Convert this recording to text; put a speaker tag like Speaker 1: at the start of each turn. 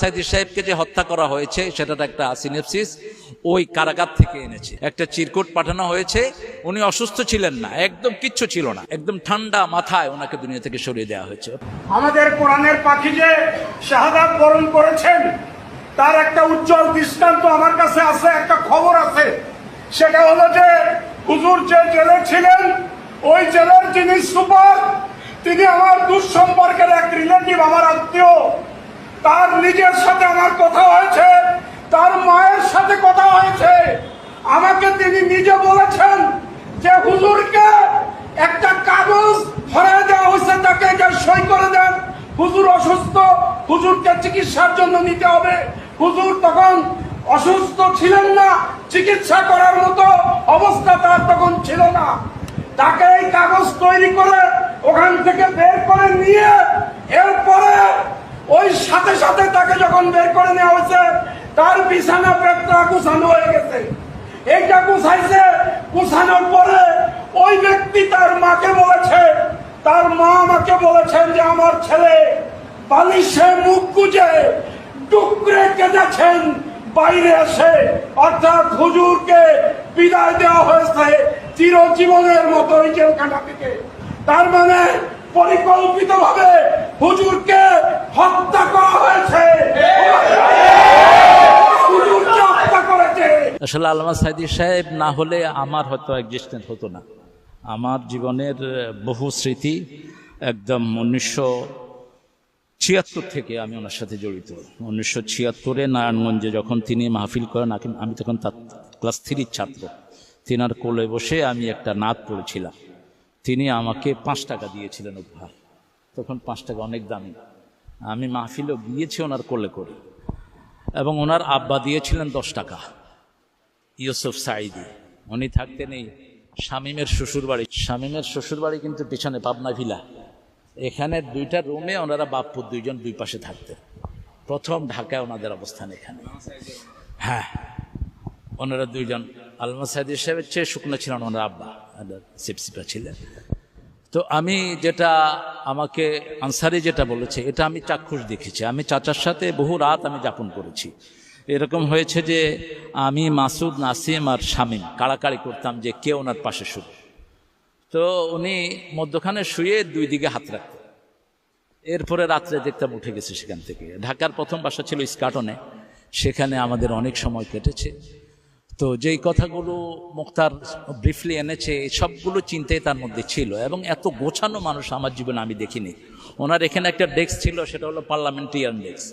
Speaker 1: সাইদি সাহেবকে যে হত্যা করা হয়েছে সেটার একটা সিনপসিস ওই কারাগার থেকে এনেছে। একটা চিরকুট পাঠানো হয়েছে, উনি অসুস্থ ছিলেন না, একদম কিচ্ছু ছিল না, একদম ঠান্ডা মাথায় ওনাকে দুনিয়া থেকে সরিয়ে দেওয়া হয়েছে।
Speaker 2: আমাদের কোরআনের পাখি যে শাহাদাত বরণ করেছেন তার একটা উজ্জ্বল দৃষ্টান্ত আমার কাছে আছে, একটা খবর আছে। সেটা হলো যে হুজুর যে জেলে ছিলেন ওই জেলের যিনি সুপার তিনি আমার দুঃসম্পর্কের এক রিলেটিভ, আমার আত্মীয়। তার নিজের সাথে আমার কথা হয়েছে, তার মায়ের সাথে কথা হয়েছে। আমাকে তিনি নিজে বলেছেন যে হুজুরকে একটা কাগজ ধরে দেওয়া হয়েছে, তাকে সই করে দেন, হুজুর অসুস্থ, হুজুরকে চিকিৎসার জন্য নিতে হবে। হুজুর তখন অসুস্থ ছিলেন না, চিকিৎসা করার মতো অবস্থা তার তখন ছিল না। তাকে এই কাগজ তৈরি করে ওখান থেকে বের করে নিয়ে এরপরে ওই সাথে সাথে তাকে যখন বের করে নেওয়া হয়েছে তার বিছানা পেটটা গুছানো হয়ে গেছে। এইটা গুছাইছে, গুছানোর পরে ওই ব্যক্তি তার মাকে বলেছে, তার মা আমাকে বলেছেন যে আমার ছেলে বালিশে মুখ গুজে টুকরে কেঁদেছেন বাইরে এসে, অর্থাৎ হুজুরকে বিদায় দেওয়া হয়েছে চিরজীবনের মতো এই জেলখানা থেকে। তার মানে পরিকল্পিতভাবে হুজুরকে হত্যা করা হয়েছে, হুজুরকে হত্যা করেছে।
Speaker 1: আসলে আল্লামা সাইদি সাহেব না হলে আমার হয়তো এক্সিস্টেন্স হতো না। আমার জীবনের বহু স্মৃতি একদম 1976 থেকে আমি ওনার সাথে জড়িত। 1976-এ নারায়ণগঞ্জে যখন তিনি মাহফিল করেন, আমি তখন তার ক্লাস 3 ছাত্র। তিনার কোলে বসে আমি একটা নাত পড়েছিলাম। তিনি আমাকে 5 টাকা দিয়েছিলেন উপহার। তখন 5 টাকা অনেক দামি। আমি মাহফিলও গিয়েছি ওনার কোলে করে। এবং ওনার আব্বা দিয়েছিলেন 10 টাকা, ইউসুফ সাইদি। উনি থাকতেন এই শামীমের শ্বশুরবাড়ি। শামীমের শ্বশুরবাড়ি কিন্তু পিছনে পাবনা ভিলা। এখানে 2টা রুমে ওনারা বাপ্পুর 2জন 2 পাশে থাকতেন। প্রথম ঢাকায় ওনাদের অবস্থান এখানে। হ্যাঁ, ওনারা 2জন। আল্লামা সাইদি সাহেবের চেয়ে শুকনো ছিলেন ওনার আব্বা, সিপসিপা ছিলেন। তো আমি যেটা আমাকে আনসারি যেটা বলেছে এটা আমি চাক্ষুষ দেখেছি। আমি চাচার সাথে বহু রাত আমি যাপন করেছি। এরকম হয়েছে যে আমি মাসুদ, নাসিম আর শামীম কাড়াকাড়ি করতাম যে কে ওনার পাশে শুবে। তো উনি মধ্যখানে শুয়ে 2 দিকে হাত রাখতেন। এরপরে রাত্রে দেখতাম উঠে গেছে সেখান থেকে। ঢাকার প্রথম বাসা ছিল ইস্কাটনে, সেখানে আমাদের অনেক সময় কেটেছে। তো যেই কথাগুলো মুক্তার ব্রিফলি এনেছে সবগুলো চিন্তাই তার মধ্যে ছিল, এবং এত গোছানো মানুষ আমার জীবনে আমি দেখিনি। ওনার এখানে একটা ডেস্ক ছিল, সেটা হলো পার্লামেন্টারিয়ান ডেস্ক।